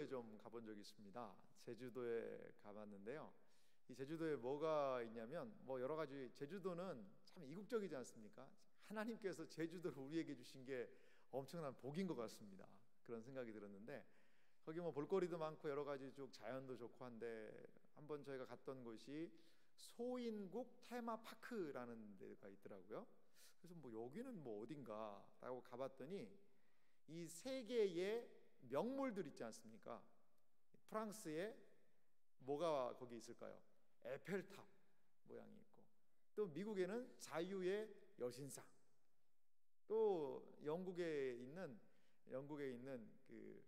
좀 가본 적이 있습니다. 제주도에 가봤는데요. 이 제주도에 뭐가 있냐면 여러 가지. 제주도는 참 이국적이지 않습니까? 하나님께서 제주도를 우리에게 주신 게 엄청난 복인 것 같습니다. 그런 생각이 들었는데 거기 볼거리도 많고 여러 가지 쭉 자연도 좋고 한데 한번 저희가 갔던 곳이 소인국 테마파크라는 데가 있더라고요. 그래서 여기는 어딘가라고 가봤더니 이 세계의 명물들 있지 않습니까? 프랑스에 뭐가 거기 있을까요? 에펠탑 모양이 있고, 또 미국에는 자유의 여신상, 또 영국에 있는 그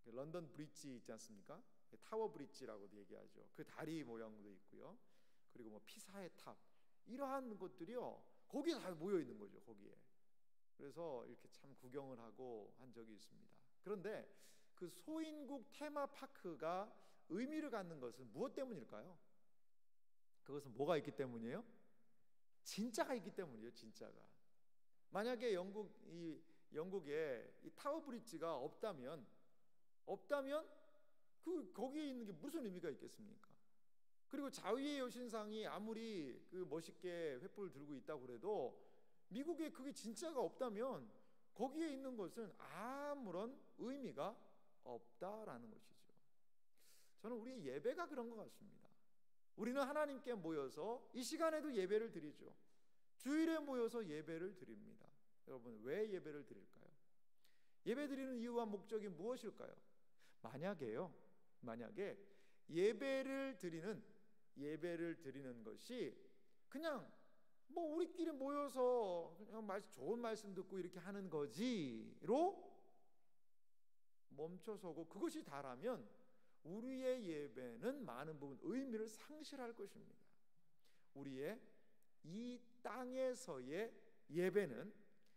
런던 브릿지 있지 않습니까? 타워 브릿지라고도 얘기하죠. 그 다리 모양도 있고요. 그리고 피사의 탑, 이러한 것들이요 거기에 다 모여 있는 거죠. 거기에. 그래서 이렇게 참 구경을 하고 한 적이 있습니다. 그런데 그 소인국 테마파크가 의미를 갖는 것은 무엇 때문일까요? 그것은 뭐가 있기 때문이에요? 진짜가 있기 때문이에요. 진짜가. 만약에 영국에 이 타워 브릿지가 없다면 거기에 있는 게 무슨 의미가 있겠습니까? 그리고 자유의 여신상이 아무리 멋있게 횃불을 들고 있다고 그래도 미국에 그게 진짜가 없다면 거기에 있는 것은 아무런 의미가 없다라는 것이죠. 저는 우리의 예배가 그런 것 같습니다. 우리는 하나님께 모여서 이 시간에도 예배를 드리죠. 주일에 모여서 예배를 드립니다. 여러분, 왜 예배를 드릴까요? 예배 드리는 이유와 목적이 무엇일까요? 만약에 예배를 드리는 것이 그냥 우리끼리 모여서 그냥 좋은 말씀 듣고 이렇게 하는 거지로 멈춰서고 그것이 다라면 우리의 예배는 많은 부분 의미를 상실할 것입니다. 우리의 이 땅에서의 예배는,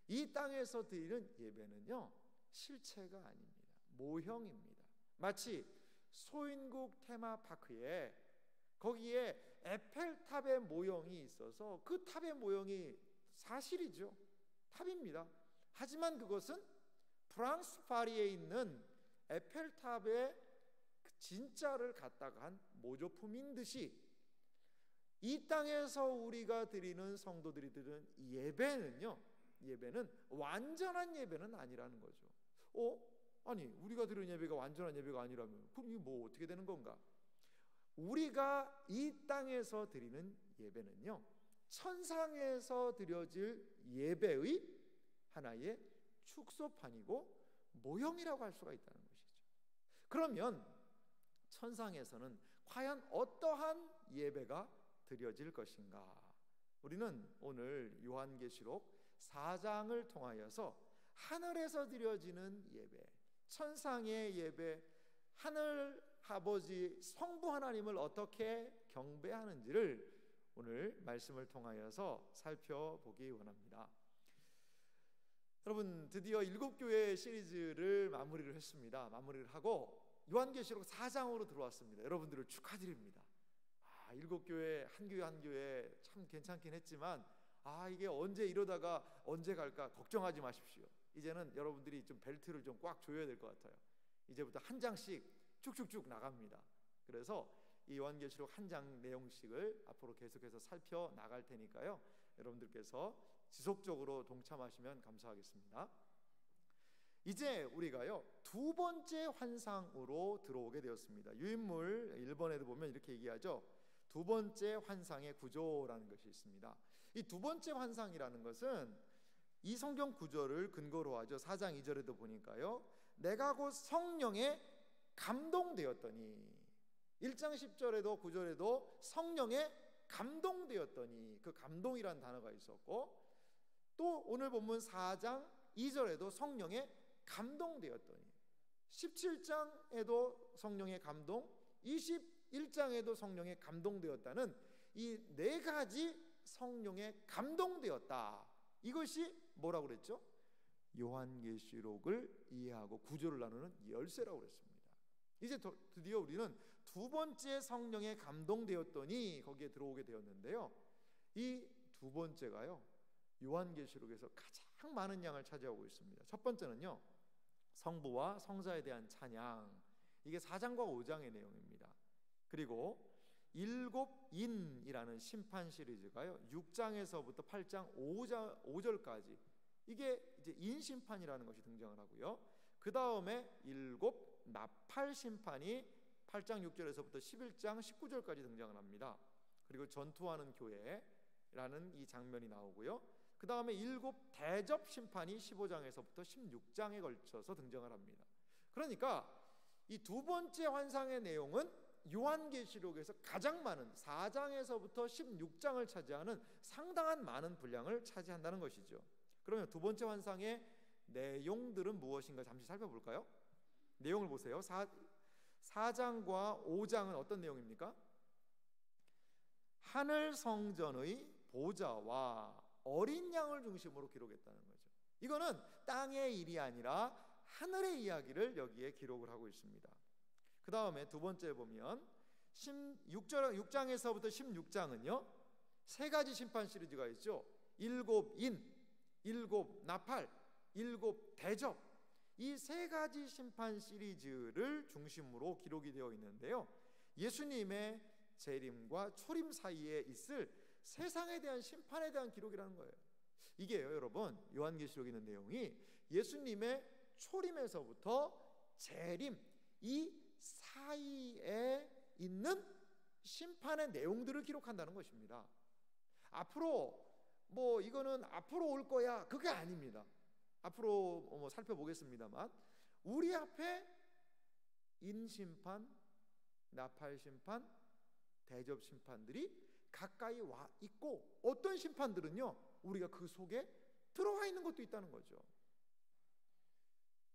이 땅에서 드리는 예배는요 실체가 아닙니다. 모형입니다. 마치 소인국 테마파크에 거기에 에펠탑의 모형이 있어서 그 탑의 모형이 사실이죠. 탑입니다. 하지만 그것은 프랑스 파리에 있는 에펠탑의 진짜를 갖다가 한 모조품인 듯이 이 땅에서 우리가 드리는 성도들이 드리는 예배는 완전한 예배는 아니라는 거죠. 아니, 우리가 드리는 예배가 완전한 예배가 아니라면 그럼 이게 어떻게 되는 건가? 우리가 이 땅에서 드리는 예배는요 천상에서 드려질 예배의 하나의 축소판이고 모형이라고 할 수가 있다는 것이죠. 그러면 천상에서는 과연 어떠한 예배가 드려질 것인가? 우리는 오늘 요한계시록 4장을 통하여서 하늘에서 드려지는 예배, 천상의 예배, 하늘 아버지 성부 하나님을 어떻게 경배하는지를 오늘 말씀을 통하여서 살펴보기 원합니다. 여러분, 드디어 7교회 시리즈를 마무리를 했습니다. 마무리를 하고 요한계시록 4장으로 들어왔습니다. 여러분들을 축하드립니다. 7교회 한 교회 한 교회 참 괜찮긴 했지만 이게 언제 이러다가 언제 갈까 걱정하지 마십시오. 이제는 여러분들이 좀 벨트를 좀 꽉 조여야 될 것 같아요. 이제부터 한 장씩 쭉쭉쭉 나갑니다. 그래서 이 요한계시록 한 장 내용씩을 앞으로 계속해서 살펴나갈 테니까요 여러분들께서 지속적으로 동참하시면 감사하겠습니다. 이제 우리가요 두 번째 환상으로 들어오게 되었습니다. 유인물 1번에도 보면 이렇게 얘기하죠. 두 번째 환상의 구조라는 것이 있습니다. 이 두 번째 환상이라는 것은 이 성경 구절을 근거로 하죠. 4장 2절에도 보니까요 내가 곧 성령에 감동되었더니, 1장 10절에도 9절에도 성령에 감동되었더니, 그 감동이란 단어가 있었고, 또 오늘 본문 4장 2절에도 성령에 감동되었더니, 17장에도 성령의 감동, 21장에도 성령의 감동되었다는 이 네 가지 성령의 감동되었다. 이것이 뭐라고 그랬죠? 요한계시록을 이해하고 구조를 나누는 열쇠라고 그랬습니다. 이제 드디어 우리는 두 번째 성령에 감동되었더니 거기에 들어오게 되었는데요 이 두 번째가요 요한계시록에서 가장 많은 양을 차지하고 있습니다. 첫 번째는요 성부와 성자에 대한 찬양, 이게 4장과 5장의 내용입니다. 그리고 일곱 인이라는 심판 시리즈가요 6장에서부터 8장 5절까지 이게 이제 인심판이라는 것이 등장을 하고요. 그 다음에 일곱 나팔 심판이 8장 6절에서부터 11장 19절까지 등장을 합니다. 그리고 전투하는 교회라는 이 장면이 나오고요. 그 다음에 일곱 대접 심판이 15장에서부터 16장에 걸쳐서 등장을 합니다. 그러니까 이 두 번째 환상의 내용은 요한계시록에서 가장 많은 4장에서부터 16장을 차지하는 상당한 많은 분량을 차지한다는 것이죠. 그러면 두 번째 환상의 내용들은 무엇인가 잠시 살펴볼까요? 내용을 보세요. 4장과 5장은 어떤 내용입니까? 하늘 성전의 보좌와 어린 양을 중심으로 기록했다는 거죠. 이거는 땅의 일이 아니라 하늘의 이야기를 여기에 기록을 하고 있습니다. 그 다음에 두 번째 보면 6장에서부터 16장은요 세 가지 심판 시리즈가 있죠. 일곱 인, 일곱 나팔, 일곱 대접, 이 세 가지 심판 시리즈를 중심으로 기록이 되어 있는데요, 예수님의 재림과 초림 사이에 있을 세상에 대한 심판에 대한 기록이라는 거예요. 이게요 여러분, 요한계시록에 있는 내용이 예수님의 초림에서부터 재림 이 사이에 있는 심판의 내용들을 기록한다는 것입니다. 앞으로 뭐 이거는 앞으로 올 거야, 그게 아닙니다. 앞으로 뭐 살펴보겠습니다만 우리 앞에 인심판, 나팔심판, 대접심판들이 가까이 와 있고, 어떤 심판들은요 우리가 그 속에 들어와 있는 것도 있다는 거죠.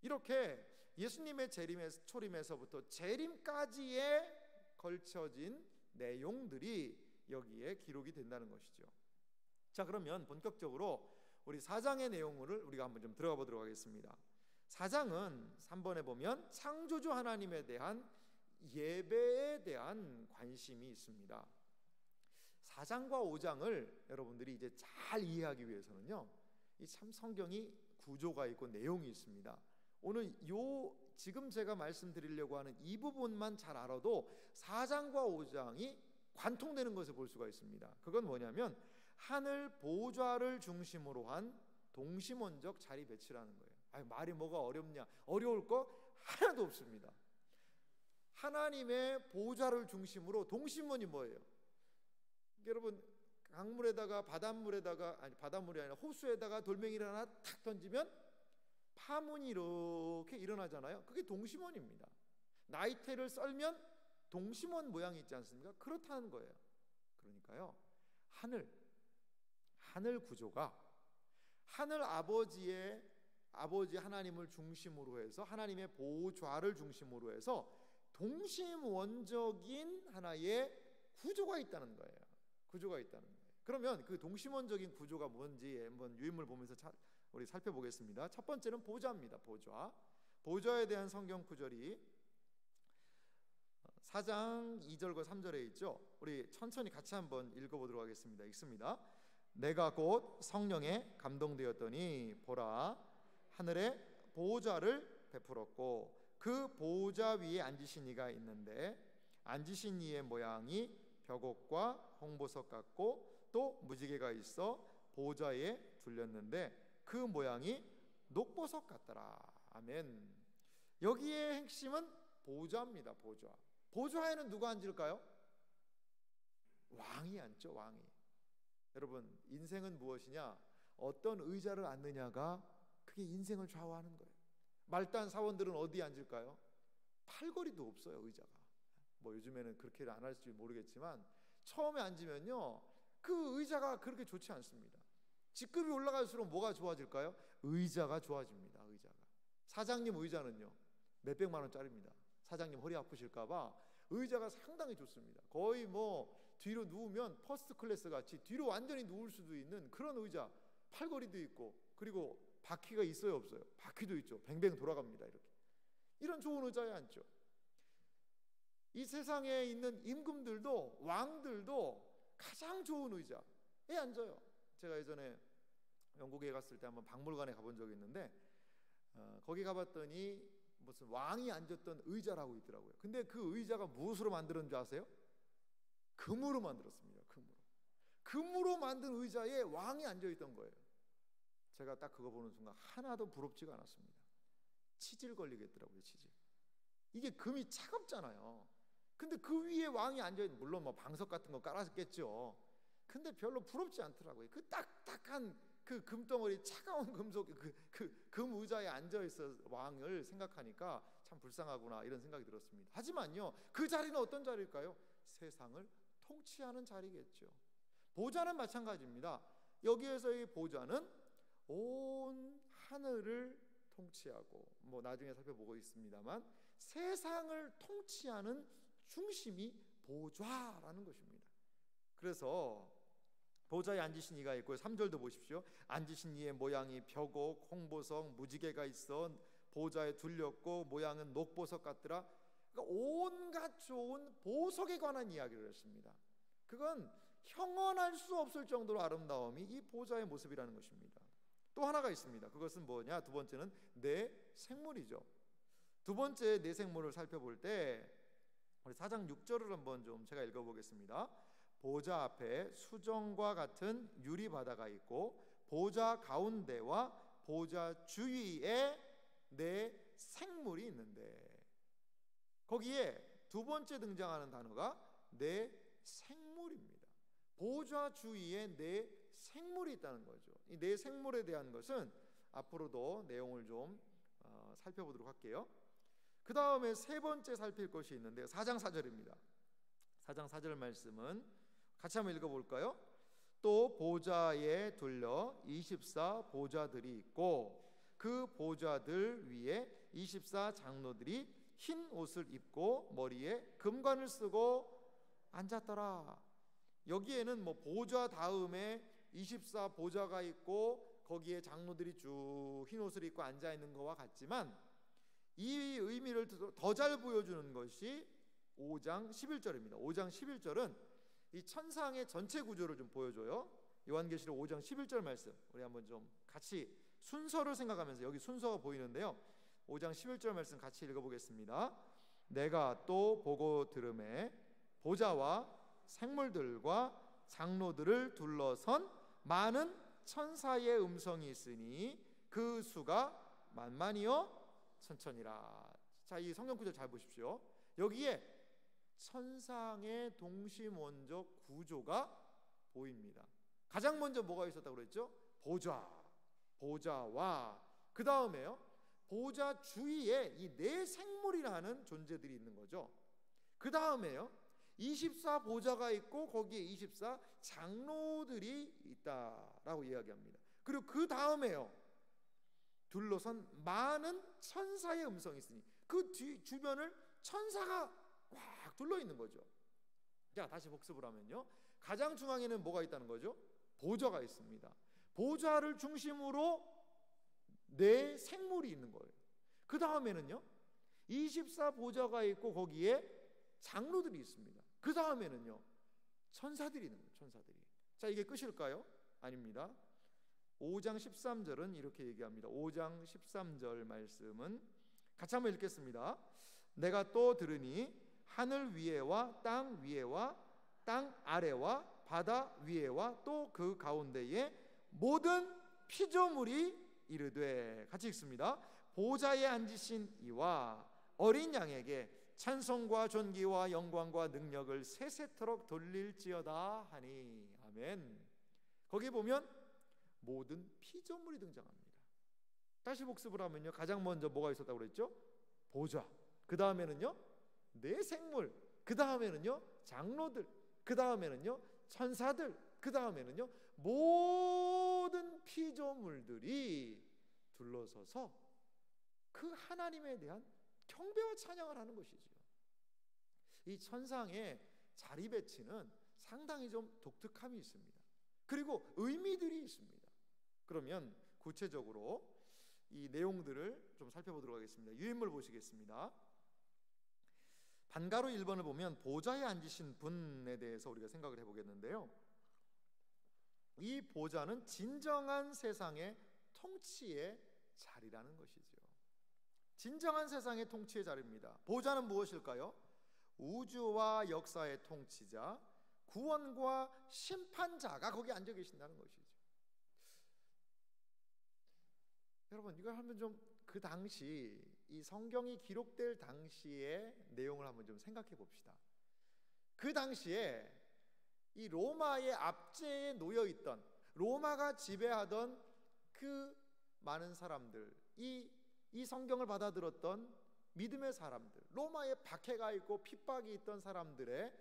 이렇게 예수님의 초림에서부터 재림까지에 걸쳐진 내용들이 여기에 기록이 된다는 것이죠. 자, 그러면 본격적으로 우리 4장의 내용을 우리가 한번 좀 들어가 보도록 하겠습니다. 4장은 3번에 보면 창조주 하나님에 대한 예배에 대한 관심이 있습니다. 4장과 5장을 여러분들이 이제 잘 이해하기 위해서는요, 이 참 성경이 구조가 있고 내용이 있습니다. 오늘 지금 제가 말씀드리려고 하는 이 부분만 잘 알아도 4장과 5장이 관통되는 것을 볼 수가 있습니다. 그건 뭐냐면 하늘 보좌를 중심으로 한 동심원적 자리 배치라는 거예요. 말이 뭐가 어렵냐? 어려울 거 하나도 없습니다. 하나님의 보좌를 중심으로 동심원이 뭐예요? 여러분, 강물에다가 바닷물이 아니라 호수에다가 돌멩이를 하나 탁 던지면 파문이 이렇게 일어나잖아요. 그게 동심원입니다. 나이테를 썰면 동심원 모양이 있지 않습니까? 그렇다는 거예요. 그러니까요, 하늘 구조가 하늘 아버지 하나님을 중심으로 해서, 하나님의 보좌를 중심으로 해서 동심원적인 하나의 구조가 있다는 거예요. 그러면 그 동심원적인 구조가 뭔지 한번 유인물 보면서 우리 살펴보겠습니다. 첫 번째는 보좌입니다. 보좌에 대한 성경 구절이 4장 2절과 3절에 있죠. 우리 천천히 같이 한번 읽어보도록 하겠습니다. 읽습니다. 내가 곧 성령에 감동되었더니 보라, 하늘에 보좌를 베풀었고 그 보좌 위에 앉으신 이가 있는데 앉으신 이의 모양이 벽옥과 홍보석 같고 또 무지개가 있어 보좌에 둘렸는데 그 모양이 녹보석 같더라. 아멘. 여기에 핵심은 보좌입니다. 보좌에는 누가 앉을까요? 왕이 앉죠. 왕이. 여러분, 인생은 무엇이냐? 어떤 의자를 앉느냐가 그게 인생을 좌우하는 거예요. 말단 사원들은 어디에 앉을까요? 팔걸이도 없어요, 의자가. 뭐 요즘에는 그렇게 안 할지 모르겠지만 처음에 앉으면요 그 의자가 그렇게 좋지 않습니다. 직급이 올라갈수록 뭐가 좋아질까요? 의자가 좋아집니다. 사장님 의자는요 몇백만 원짜리입니다. 사장님 허리 아프실까봐 의자가 상당히 좋습니다. 거의 뭐 뒤로 누우면 퍼스트 클래스 같이 뒤로 완전히 누울 수도 있는 그런 의자, 팔걸이도 있고, 그리고 바퀴가 있어요 없어요? 바퀴도 있죠. 뱅뱅 돌아갑니다. 이런 좋은 의자에 앉죠. 이 세상에 있는 임금들도 왕들도 가장 좋은 의자에 앉아요. 제가 예전에 영국에 갔을 때 한번 박물관에 가본 적이 있는데 거기 가봤더니 무슨 왕이 앉았던 의자라고 있더라고요. 근데 그 의자가 무엇으로 만들었는 줄 아세요? 금으로 만들었습니다. 금으로 만든 의자에 왕이 앉아있던 거예요. 제가 딱 그거 보는 순간 하나도 부럽지가 않았습니다. 치질 걸리겠더라고요. 치질. 이게 금이 차갑잖아요. 근데 그 위에 왕이 앉아있는, 물론 뭐 방석 같은 거 깔았겠죠. 근데 별로 부럽지 않더라고요. 그 딱딱한 그 금덩어리, 차가운 금속, 금 의자에 앉아있어 왕을 생각하니까 참 불쌍하구나 이런 생각이 들었습니다. 하지만요, 그 자리는 어떤 자리일까요? 세상을 통치하는 자리겠죠. 보좌는 마찬가지입니다. 여기에서의 보좌는 온 하늘을 통치하고, 뭐 나중에 살펴보고 있습니다만, 세상을 통치하는 중심이 보좌라는 것입니다. 그래서 보좌에 앉으신 이가 있고, 3절도 보십시오. 앉으신 이의 모양이 벼고 홍보석 무지개가 있어 보좌에 둘렸고 모양은 녹보석 같더라. 그러니까 온갖 좋은 보석에 관한 이야기를 했습니다. 그건 형언할 수 없을 정도로 아름다움이 이 보좌의 모습이라는 것입니다. 또 하나가 있습니다. 그것은 뭐냐? 두 번째는 내 생물이죠. 두 번째 내 생물을 살펴볼 때 우리 4장 6절을 한번 좀 제가 읽어보겠습니다. 보좌 앞에 수정과 같은 유리 바다가 있고 보좌 가운데와 보좌 주위에 내 생물이 있는데, 거기에 두 번째 등장하는 단어가 내 생물입니다. 보좌 주위에 내 생물이 있다는 거죠. 이 내 생물에 대한 것은 앞으로도 내용을 좀 살펴보도록 할게요. 그 다음에 세 번째 살필 것이 있는데요, 4장 4절입니다. 4장 4절 말씀은 같이 한번 읽어볼까요? 또 보좌에 둘려 24 보좌들이 있고 그 보좌들 위에 24 장로들이 흰 옷을 입고 머리에 금관을 쓰고 앉았더라. 여기에는 뭐 보좌 다음에 24 보좌가 있고 거기에 장로들이 쭉 흰 옷을 입고 앉아 있는 것과 같지만, 이 의미를 더 잘 보여주는 것이 5장 11절입니다. 5장 11절은 이 천상의 전체 구조를 좀 보여줘요. 요한계시록 5장 11절 말씀 우리 한번 좀 같이 순서를 생각하면서, 여기 순서가 보이는데요, 5장 11절 말씀 같이 읽어보겠습니다. 내가 또 보고 들음에 보좌와 생물들과 장로들을 둘러선 많은 천사의 음성이 있으니 그 수가 만만이요 천천이라. 자, 이 성경 구절 잘 보십시오. 여기에 천상의 동시원적 구조가 보입니다. 가장 먼저 뭐가 있었다고 그랬죠? 보좌와 그 다음에요, 보좌 주위에 이 네 생물이라는 존재들이 있는 거죠. 그 다음에요, 24 보좌가 있고 거기에 24 장로들이 있다라고 이야기합니다. 그리고 그 다음에요, 둘러선 많은 천사의 음성이 있으니 그 뒤 주변을 천사가 꽉 둘러 있는 거죠. 자, 다시 복습을 하면요, 가장 중앙에는 뭐가 있다는 거죠? 보좌가 있습니다. 보좌를 중심으로 네 생물이 있는 거예요. 그 다음에는요, 24 보좌가 있고 거기에 장로들이 있습니다. 그 다음에는요, 천사들이 있는 거예요. 천사들이. 자, 이게 끝일까요? 아닙니다. 5장 13절은 이렇게 얘기합니다. 5장 13절 말씀은 같이 한번 읽겠습니다. 내가 또 들으니 하늘 위에와 땅 위에와 땅 아래와 바다 위에와 또 그 가운데에 모든 피조물이 이르되, 같이 읽습니다. 보좌에 앉으신 이와 어린 양에게 찬송과 존귀와 영광과 능력을 세세토록 돌릴지어다 하니. 아멘. 거기 보면 모든 피조물이 등장합니다. 다시 복습을 하면요, 가장 먼저 뭐가 있었다고 그랬죠? 보좌. 그 다음에는요, 네 생물. 그 다음에는요, 장로들. 그 다음에는요, 천사들. 그 다음에는요, 모든 피조물들이 둘러서서 그 하나님에 대한 경배와 찬양을 하는 것이죠. 이 천상의 자리 배치는 상당히 좀 독특함이 있습니다. 그리고 의미들이 있습니다. 그러면 구체적으로 이 내용들을 좀 살펴보도록 하겠습니다. 유인물 보시겠습니다. 반가로 1번을 보면 보좌에 앉으신 분에 대해서 우리가 생각을 해보겠는데요, 이 보좌는 진정한 세상의 통치의 자리라는 것이죠. 진정한 세상의 통치의 자리입니다. 보좌는 무엇일까요? 우주와 역사의 통치자, 구원과 심판자가 거기 앉아 계신다는 것이죠. 여러분, 이걸 한번 좀 그 당시, 이 성경이 기록될 당시의 내용을 한번 좀 생각해 봅시다. 그 당시에 이 로마의 압제에 놓여 있던, 로마가 지배하던 그 많은 사람들, 이 성경을 받아들였던 믿음의 사람들, 로마에 박해가 있고 핍박이 있던 사람들의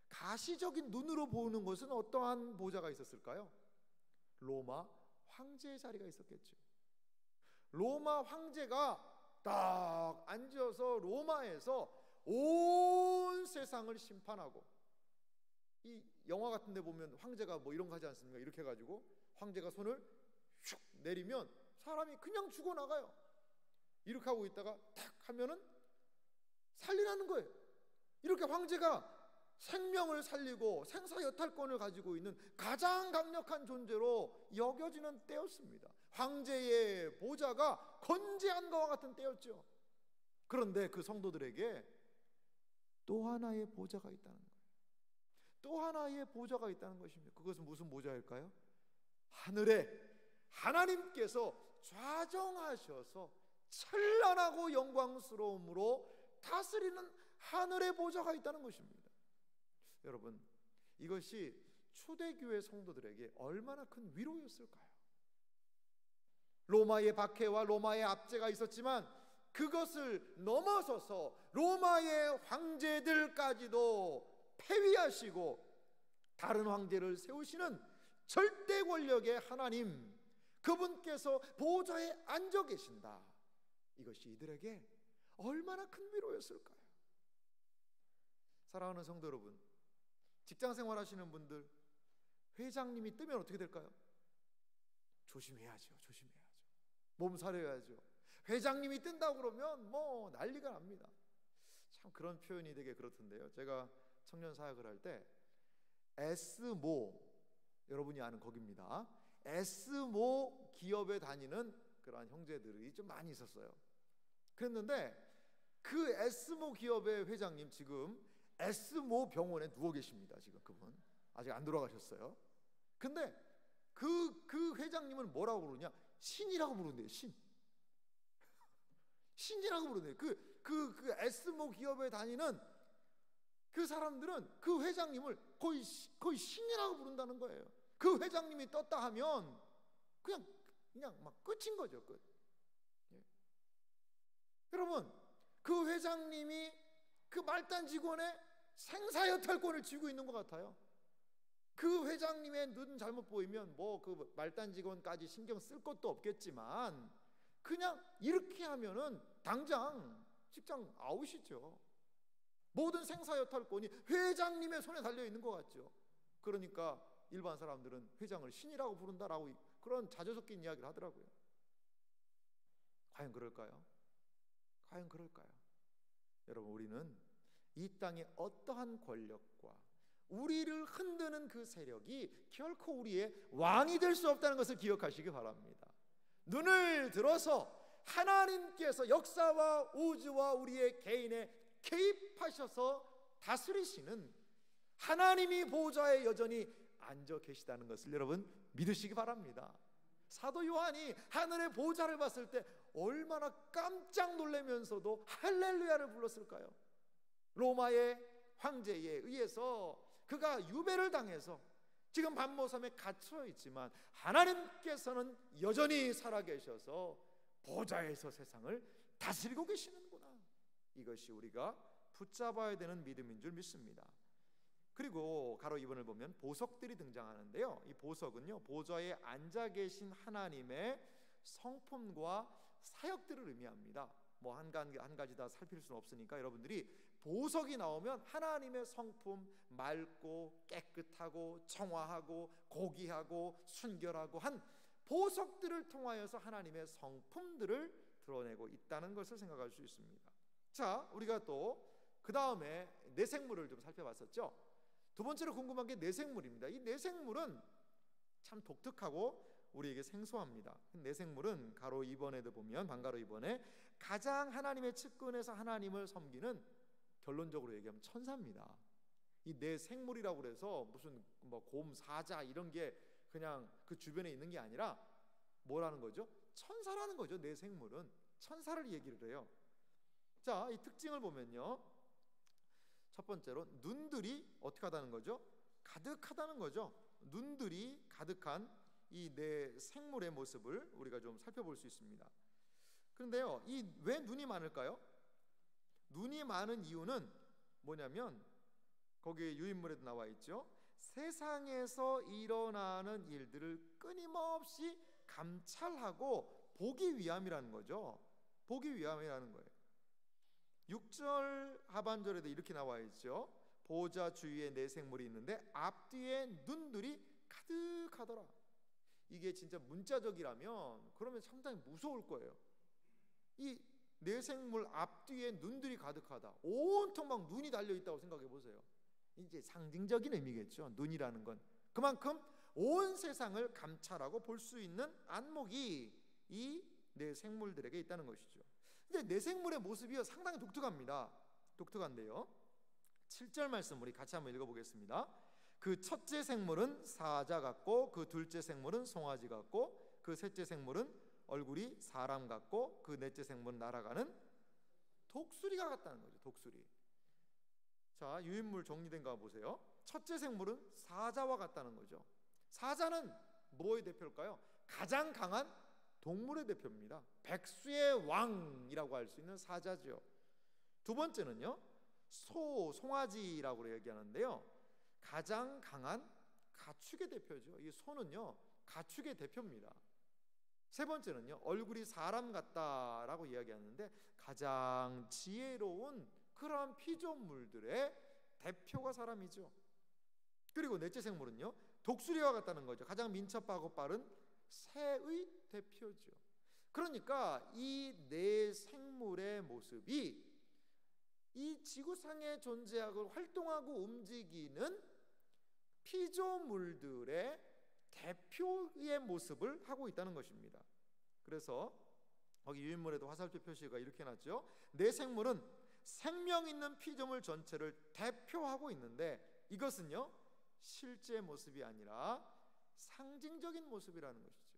가시적인 눈으로 보는 것은 어떠한 보좌가 있었을까요? 로마 황제의 자리가 있었겠죠. 로마 황제가 딱 앉아서 로마에서 온 세상을 심판하고, 이 영화 같은 데 보면 황제가 뭐 이런 거 하지 않습니까? 이렇게 해가지고 황제가 손을 슉 내리면 사람이 그냥 죽어나가요. 이렇게 하고 있다가 탁 하면은 살리라는 거예요. 이렇게 황제가 생명을 살리고 생사여탈권을 가지고 있는 가장 강력한 존재로 여겨지는 때였습니다. 황제의 보좌가 건재한 것과 같은 때였죠. 그런데 그 성도들에게 또 하나의 보좌가 있다는 거예요. 또 하나의 보좌가 있다는 것입니다. 그것은 무슨 보좌일까요? 하늘에 하나님께서 좌정하셔서 찬란하고 영광스러움으로 다스리는 하늘의 보좌가 있다는 것입니다. 여러분, 이것이 초대교회 성도들에게 얼마나 큰 위로였을까요? 로마의 박해와 로마의 압제가 있었지만 그것을 넘어서서 로마의 황제들까지도 폐위하시고 다른 황제를 세우시는 절대 권력의 하나님, 그분께서 보좌에 앉아 계신다. 이것이 이들에게 얼마나 큰 위로였을까요? 사랑하는 성도 여러분, 직장생활 하시는 분들, 회장님이 뜨면 어떻게 될까요? 조심해야죠. 몸살해야죠. 회장님이 뜬다고 그러면 뭐 난리가 납니다. 참 그런 표현이 되게 그렇던데요. 제가 청년 사역을 할 때 S모, 여러분이 아는 거기입니다. S모 기업에 다니는 그러한 형제들이 좀 많이 있었어요. 그랬는데 그 S모 기업의 회장님 지금 S모 병원에 누워 계십니다. 지금 그분 아직 안 돌아가셨어요. 근데 그 회장님은 뭐라고 부르냐? 신이라고 부른대요. 신이라고 부른대요. 그 S모 기업에 다니는 그 사람들은 그 회장님을 거의 신이라고 부른다는 거예요. 그 회장님이 떴다 하면 그냥 막 끝인 거죠. 끝. 예. 여러분, 그 회장님이 그 말단 직원의 생사여탈권을 쥐고 있는 것 같아요. 그 회장님의 눈 잘못 보이면 뭐 그 말단 직원까지 신경 쓸 것도 없겠지만 그냥 이렇게 하면은 당장 직장 아웃이죠. 모든 생사여탈권이 회장님의 손에 달려 있는 것 같죠. 그러니까 일반 사람들은 회장을 신이라고 부른다라고 그런 자조 섞인 이야기를 하더라고요. 과연 그럴까요? 여러분, 우리는 이 땅의 어떠한 권력과 우리를 흔드는 그 세력이 결코 우리의 왕이 될 수 없다는 것을 기억하시기 바랍니다. 눈을 들어서 하나님께서 역사와 우주와 우리의 개인에 개입하셔서 다스리시는 하나님이 보좌에 여전히 앉아 계시다는 것을 여러분 믿으시기 바랍니다. 사도 요한이 하늘의 보좌를 봤을 때 얼마나 깜짝 놀라면서도 할렐루야를 불렀을까요? 로마의 황제에 의해서 그가 유배를 당해서 지금 반모섬에 갇혀 있지만 하나님께서는 여전히 살아계셔서 보좌에서 세상을 다스리고 계시는구나. 이것이 우리가 붙잡아야 되는 믿음인 줄 믿습니다. 그리고 가로 2번을 보면 보석들이 등장하는데요. 이 보석은요, 보좌에 앉아 계신 하나님의 성품과 사역들을 의미합니다. 뭐 한 가지 다 살필 수는 없으니까 여러분들이 보석이 나오면 하나님의 성품, 맑고 깨끗하고 청아하고 고귀하고 순결하고 한 보석들을 통하여서 하나님의 성품들을 드러내고 있다는 것을 생각할 수 있습니다. 자, 우리가 또 그 다음에 내생물을 좀 살펴봤었죠. 두 번째로 궁금한 게 내생물입니다. 이 내생물은 참 독특하고 우리에게 생소합니다. 내 생물은 가로 2번에도 보면 반가로 2번에 가장 하나님의 측근에서 하나님을 섬기는, 결론적으로 얘기하면 천사입니다. 이 내 생물이라고 그래서 무슨 뭐 곰, 사자 이런 게 그냥 그 주변에 있는 게 아니라 뭐라는 거죠? 천사라는 거죠. 내 생물은 천사를 얘기를 해요. 자, 이 특징을 보면요, 첫 번째로 눈들이 어떻게 하다는 거죠? 가득하다는 거죠. 눈들이 가득한 이 내 생물의 모습을 우리가 좀 살펴볼 수 있습니다. 그런데요, 이 왜 눈이 많을까요? 눈이 많은 이유는 뭐냐면 거기에 유인물에도 나와 있죠. 세상에서 일어나는 일들을 끊임없이 감찰하고 보기 위함이라는 거죠. 보기 위함이라는 거예요. 6절 하반절에도 이렇게 나와 있죠. 보좌 주위에 내 생물이 있는데 앞뒤에 눈들이 가득하더라. 이게 진짜 문자적이라면 그러면 상당히 무서울 거예요. 이 내 생물 앞뒤에 눈들이 가득하다. 온통 막 눈이 달려 있다고 생각해 보세요. 이제 상징적인 의미겠죠. 눈이라는 건 그만큼 온 세상을 감찰하고 볼 수 있는 안목이 이 내 생물들에게 있다는 것이죠. 근데 내 생물의 모습이 상당히 독특합니다. 독특한데요, 7절 말씀 우리 같이 한번 읽어보겠습니다. 그 첫째 생물은 사자 같고 그 둘째 생물은 송아지 같고 그 셋째 생물은 얼굴이 사람 같고 그 넷째 생물은 날아가는 독수리가 같다는 거죠. 독수리. 자, 유인물 정리된 거 보세요. 첫째 생물은 사자와 같다는 거죠. 사자는 뭐의 대표일까요? 가장 강한 동물의 대표입니다. 백수의 왕이라고 할 수 있는 사자죠. 두 번째는요, 송아지라고 얘기하는데요, 가장 강한 가축의 대표죠. 이 소는요, 가축의 대표입니다. 세 번째는요, 얼굴이 사람 같다라고 이야기하는데 가장 지혜로운 그러한 피조물들의 대표가 사람이죠. 그리고 넷째 생물은요, 독수리와 같다는 거죠. 가장 민첩하고 빠른 새의 대표죠. 그러니까 이 네 생물의 모습이 이 지구상에 존재하고 활동하고 움직이는 피조물들의 대표의 모습을 하고 있다는 것입니다. 그래서 거기 유인물에도 화살표 표시가 이렇게 해놨죠. 내 생물은 생명 있는 피조물 전체를 대표하고 있는데 이것은요, 실제 모습이 아니라 상징적인 모습이라는 것이죠.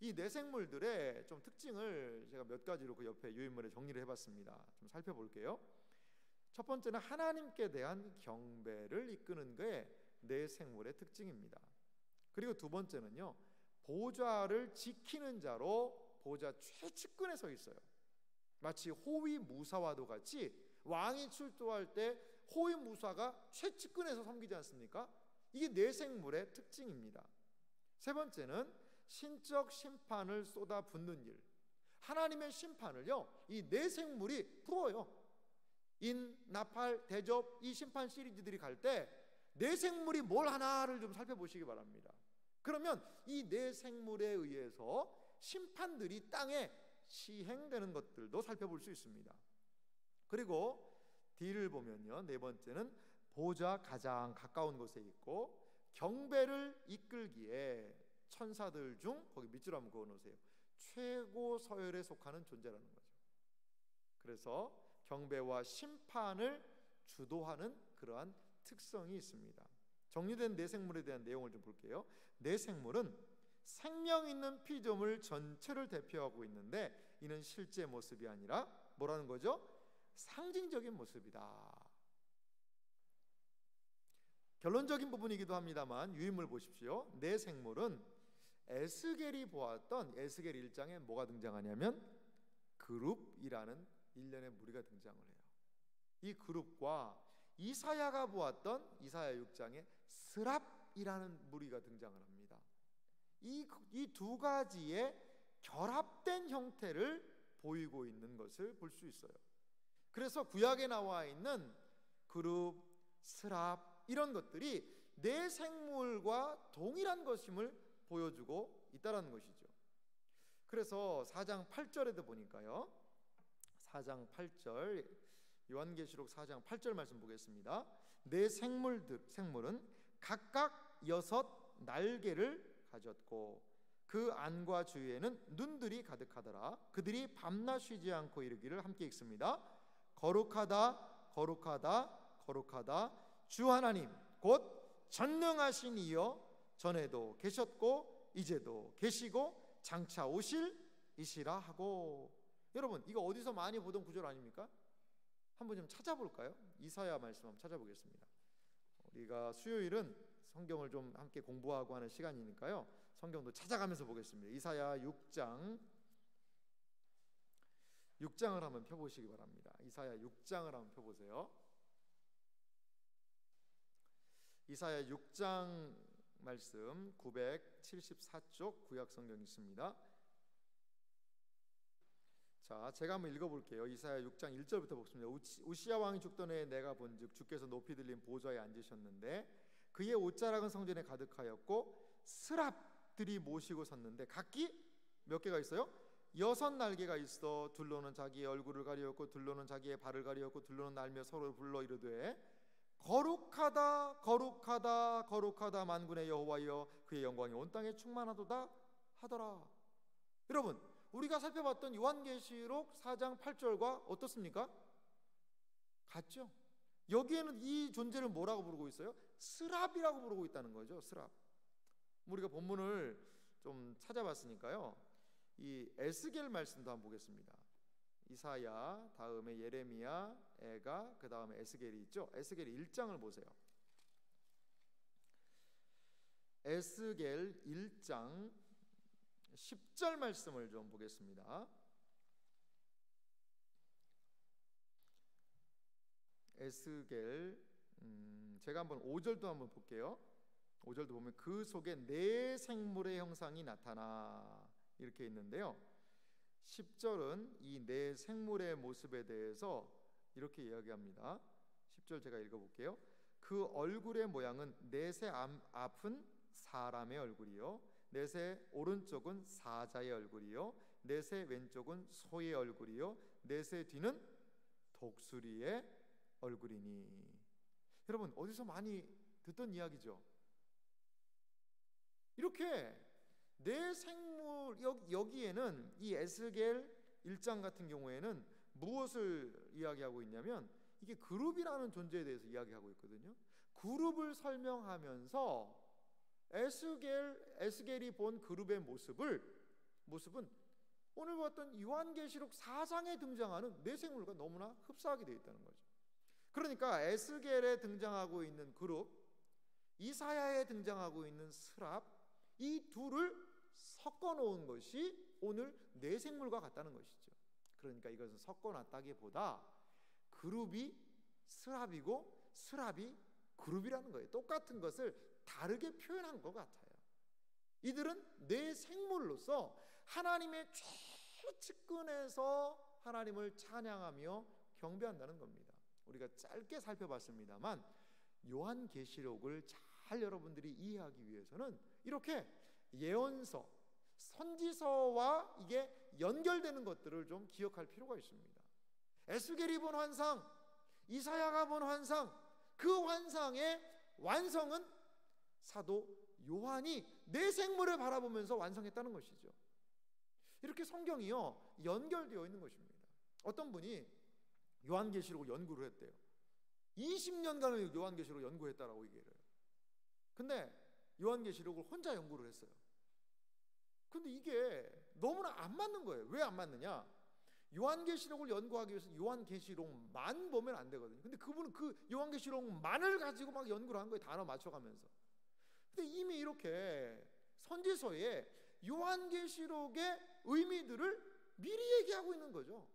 이 내 생물들의 좀 특징을 제가 몇 가지로 그 옆에 유인물에 정리를 해봤습니다. 좀 살펴볼게요. 첫 번째는 하나님께 대한 경배를 이끄는 게 내 생물의 특징입니다. 그리고 두 번째는요, 보좌를 지키는 자로 보좌 최측근에 서 있어요. 마치 호위무사와도 같이 왕이 출두할 때 호위무사가 최측근에서 섬기지 않습니까? 이게 내 생물의 특징입니다. 세 번째는 신적 심판을 쏟아붓는 일, 하나님의 심판을요, 이 내 생물이 풀어요. 인, 나팔, 대접, 이 심판 시리즈들이 갈 때 내 생물이 뭘 하나를 좀 살펴보시기 바랍니다. 그러면 이 내 생물에 의해서 심판들이 땅에 시행되는 것들도 살펴볼 수 있습니다. 그리고 D를 보면요, 네 번째는 보좌 가장 가까운 곳에 있고 경배를 이끌기에 천사들 중, 거기 밑줄 한번 그어놓으세요, 최고 서열에 속하는 존재라는 거죠. 그래서 경배와 심판을 주도하는 그러한 특성이 있습니다. 정리된 내 생물에 대한 내용을 좀 볼게요. 내 생물은 생명 있는 피조물 전체를 대표하고 있는데 이는 실제 모습이 아니라 뭐라는 거죠? 상징적인 모습이다. 결론적인 부분이기도 합니다만 유인물 보십시오. 내 생물은 에스겔이 보았던 에스겔 1장에 뭐가 등장하냐면 그룹이라는 일련의 무리가 등장을 해요. 이 그룹과 이사야가 보았던 이사야 6장에 스랍이라는 무리가 등장을 합니다. 이 두 가지의 결합된 형태를 보이고 있는 것을 볼 수 있어요. 그래서 구약에 나와 있는 그룹, 스랍 이런 것들이 내 생물과 동일한 것임을 보여주고 있다는 것이죠. 그래서 4장 8절에도 보니까요, 4장 8절, 요한계시록 4장 8절 말씀 보겠습니다. 내 생물은 각각 6 날개를 가졌고 그 안과 주위에는 눈들이 가득하더라. 그들이 밤낮 쉬지 않고 이르기를, 함께 읽습니다. 거룩하다 거룩하다 거룩하다 주 하나님 곧 전능하신 이여, 전에도 계셨고 이제도 계시고 장차 오실 이시라 하고. 여러분, 이거 어디서 많이 보던 구절 아닙니까? 한번 좀 찾아볼까요? 이사야 말씀 한번 찾아보겠습니다. 우리가 수요일은 성경을 좀 함께 공부하고 하는 시간이니까요, 성경도 찾아가면서 보겠습니다. 이사야 6장을 한번 펴보시기 바랍니다. 이사야 6장을 한번 펴보세요. 이사야 6장 말씀 974쪽 구약 성경이 있습니다. 자, 제가 한번 읽어볼게요. 이사야 6장 1절부터 보겠습니다. 우시야 왕이 죽던 해에 내가 본즉 주께서 높이 들린 보좌에 앉으셨는데 그의 옷자락은 성전에 가득하였고 스랍들이 모시고 섰는데 각기 몇 개가 있어요? 6날개가 있어 둘로는 자기의 얼굴을 가리었고 둘로는 자기의 발을 가리었고 둘로는 날며 서로 불러 이르되 거룩하다 거룩하다 거룩하다 만군의 여호와여, 그의 영광이 온 땅에 충만하도다 하더라. 여러분, 우리가 살펴봤던 요한계시록 4장 8절과 어떻습니까? 같죠? 여기에는 이 존재를 뭐라고 부르고 있어요? 스랍이라고 부르고 있다는 거죠. 스랍. 우리가 본문을 좀 찾아봤으니까요, 이 에스겔 말씀도 한번 보겠습니다. 이사야, 다음에 예레미야, 에가, 그 다음에 에스겔이 있죠. 에스겔 1장을 보세요. 에스겔 1장 10절 말씀을 좀 보겠습니다. 에스겔 제가 한번 5절도 한번 볼게요. 5절도 보면 그 속에 네 생물의 형상이 나타나 이렇게 있는데요, 10절은 이 네 생물의 모습에 대해서 이렇게 이야기합니다. 10절 제가 읽어볼게요. 그 얼굴의 모양은 넷의 앞은 사람의 얼굴이요, 넷의 오른쪽은 사자의 얼굴이요, 넷의 왼쪽은 소의 얼굴이요, 넷의 뒤는 독수리의 얼굴이니. 여러분, 어디서 많이 듣던 이야기죠. 이렇게 네 생물, 여기에는 이 에스겔 1장 같은 경우에는 무엇을 이야기하고 있냐면 이게 그룹이라는 존재에 대해서 이야기하고 있거든요. 그룹을 설명하면서 에스겔이 본 그룹의 모습은 오늘 봤던 요한계시록 4장에 등장하는 네 생물과 너무나 흡사하게 되어 있다는 거죠. 그러니까 에스겔에 등장하고 있는 그룹, 이사야에 등장하고 있는 스랍, 이 둘을 섞어 놓은 것이 오늘 네 생물과 같다는 것이죠. 그러니까 이것은 섞어 놨다기보다 그룹이 스랍이고 스랍이 그룹이라는 거예요. 똑같은 것을 다르게 표현한 것 같아요. 이들은 네 생물로서 하나님의 최측근에서 하나님을 찬양하며 경배한다는 겁니다. 우리가 짧게 살펴봤습니다만 요한계시록을 잘 여러분들이 이해하기 위해서는 이렇게 예언서, 선지서와 이게 연결되는 것들을 좀 기억할 필요가 있습니다. 에스겔이 본 환상, 이사야가 본 환상, 그 환상의 완성은 사도 요한이 네 생물을 바라보면서 완성했다는 것이죠. 이렇게 성경이요 연결되어 있는 것입니다. 어떤 분이 요한계시록을 연구를 했대요. 20년간을 요한계시록을 연구했다라고 얘기해요. 근데 요한계시록을 혼자 연구를 했어요. 근데 이게 너무나 안 맞는 거예요. 왜 안 맞느냐? 요한계시록을 연구하기 위해서 요한계시록만 보면 안 되거든요. 근데 그분은 그 요한계시록만을 가지고 막 연구를 한 거예요. 단어 맞춰가면서. 근데 이미 이렇게 선지서에 요한계시록의 의미들을 미리 얘기하고 있는 거죠.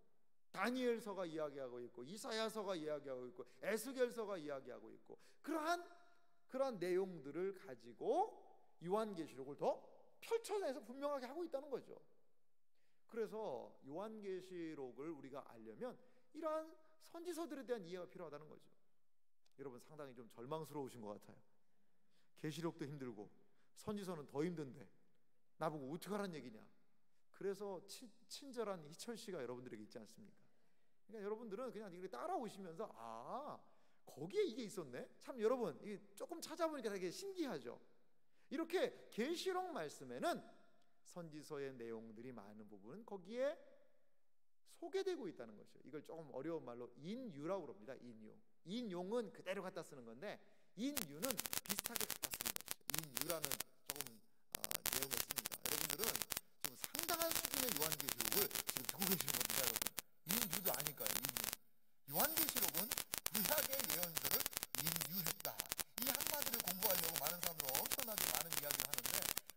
다니엘서가 이야기하고 있고, 이사야서가 이야기하고 있고, 에스겔서가 이야기하고 있고, 그러한 내용들을 가지고 요한계시록을 더 펼쳐내서 분명하게 하고 있다는 거죠. 그래서 요한계시록을 우리가 알려면 이러한 선지서들에 대한 이해가 필요하다는 거죠. 여러분, 상당히 좀 절망스러우신 것 같아요. 계시록도 힘들고 선지서는 더 힘든데 나보고 어떡하란 얘기냐. 그래서 친절한 희철 씨가 여러분들에게 있지 않습니까? 그러니까 여러분들은 그냥 이렇게 따라오시면서 거기에 이게 있었네. 참 여러분, 이게 조금 찾아보니까 되게 신기하죠. 이렇게 계시록 말씀에는 선지서의 내용들이 많은 부분은 거기에 소개되고 있다는 것이죠. 이걸 조금 어려운 말로 인유라고 그럽니다. 인용은 그대로 갖다 쓰는 건데 인유는 비슷하게 갖다 쓰는 것이죠. 인유라는 조금 내용을 씁니다. 여러분들은 지금 상당한 수준의 요한계시록을 지금 듣고 계시는 겁니다. 여러분, 인유도 아닐까요? 인유. 요한계시록은 구약의 예언서를 인유했다. 이 한마디를 공부하려고 많은 사람들은 엄청나게 많은 이야기를 하는데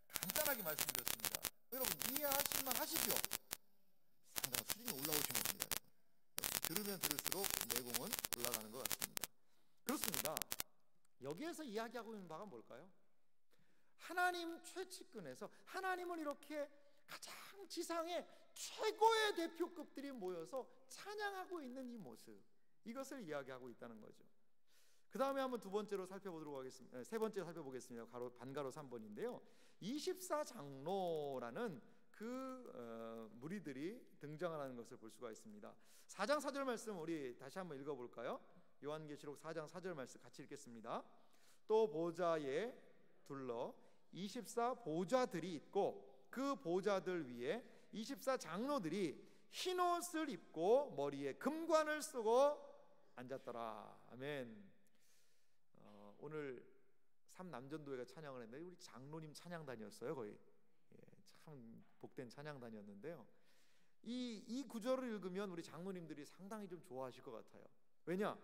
간단하게 말씀드렸습니다. 여러분 이해하실만 하시죠? 상당한 수준이 올라오신 겁니다. 들으면 들을수록 내공은 올라가는 것 같습니다. 그렇습니다. 여기에서 이야기하고 있는 바가 뭘까요? 하나님 최측근에서 하나님은 이렇게 가장 지상의 최고의 대표급들이 모여서 찬양하고 있는 이 모습, 이것을 이야기하고 있다는 거죠. 그 다음에 한번 두 번째로 살펴보도록 하겠습니다. 세 번째로 살펴보겠습니다. 반가로 3번인데요 24장로라는 그 무리들이 등장하는 것을 볼 수가 있습니다. 4장 4절 말씀 우리 다시 한번 읽어볼까요? 요한계시록 4장 4절 말씀 같이 읽겠습니다. 또 보좌에 둘러 24보좌들이 있고 그 보좌들 위에 24장로들이 흰옷을 입고 머리에 금관을 쓰고 앉았더라. 아멘. 오늘 삼남전도회가 찬양을 했는데 우리 장로님 찬양단이었어요. 거의 참 복된 찬양단이었는데요. 이 구절을 읽으면 우리 장로님들이 상당히 좀 좋아하실 것 같아요. 왜냐?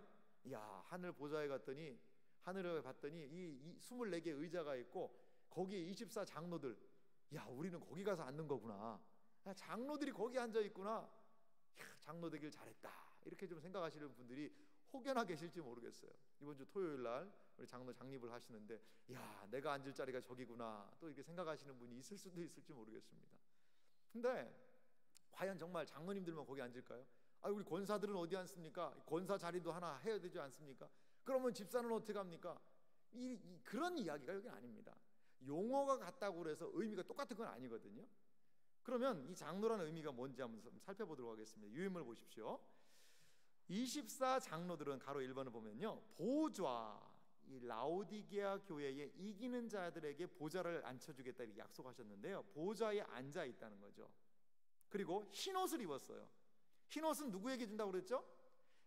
야, 하늘에 봤더니 이 24개 의자가 있고 거기에 24장로들, 야, 우리는 거기 가서 앉는 거구나. 야, 장로들이 거기 앉아 있구나. 야, 장로 되길 잘했다. 이렇게 좀 생각하시는 분들이 혹여나 계실지 모르겠어요. 이번 주 토요일 날 우리 장로 장립을 하시는데, 야, 내가 앉을 자리가 저기구나. 또 이렇게 생각하시는 분이 있을 수도 있을지 모르겠습니다. 근데 과연 정말 장로님들만 거기 앉을까요? 아, 우리 권사들은 어디 앉습니까? 권사 자리도 하나 해야 되지 않습니까? 그러면 집사는 어떻게 합니까? 그런 이야기가 여기 아닙니다. 용어가 같다고 그래서 의미가 똑같은 건 아니거든요. 그러면 이 장로라는 의미가 뭔지 한번 살펴보도록 하겠습니다. 유인물 보십시오. 24장로들은 가로 1번을 보면요, 보좌, 이 라오디게아 교회에 이기는 자들에게 보좌를 앉혀주겠다 이렇게 약속하셨는데요, 보좌에 앉아 있다는 거죠. 그리고 흰옷을 입었어요. 흰옷은 누구에게 준다고 그랬죠?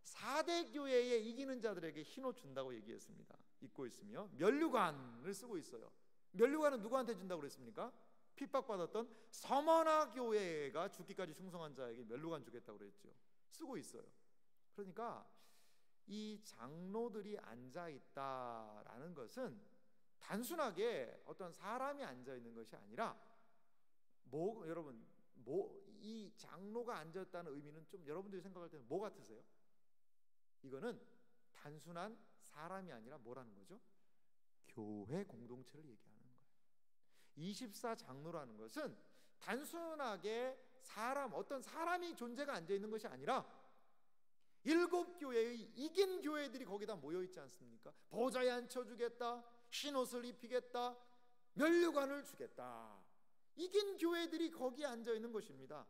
4대 교회에 이기는 자들에게 흰옷 준다고 얘기했습니다. 입고 있으며 면류관을 쓰고 있어요. 면류관은 누구한테 준다고 그랬습니까? 핍박받았던 서머나 교회가 죽기까지 충성한 자에게 면류관 주겠다고 그랬죠. 쓰고 있어요. 그러니까 이 장로들이 앉아 있다라는 것은 단순하게 어떤 사람이 앉아 있는 것이 아니라 여러분 이 장로가 앉아 있다는 의미는 좀 여러분들이 생각할 때는 뭐 같으세요? 이거는 단순한 사람이 아니라 뭐라는 거죠? 교회 공동체를 얘기하는 거예요. 24장로라는 것은 단순하게 어떤 사람이 존재가 앉아 있는 것이 아니라 7교회의 이긴 교회들이 거기다 모여 있지 않습니까? 보좌에 앉혀주겠다, 흰옷을 입히겠다, 면류관을 주겠다. 이긴 교회들이 거기에 앉아 있는 것입니다.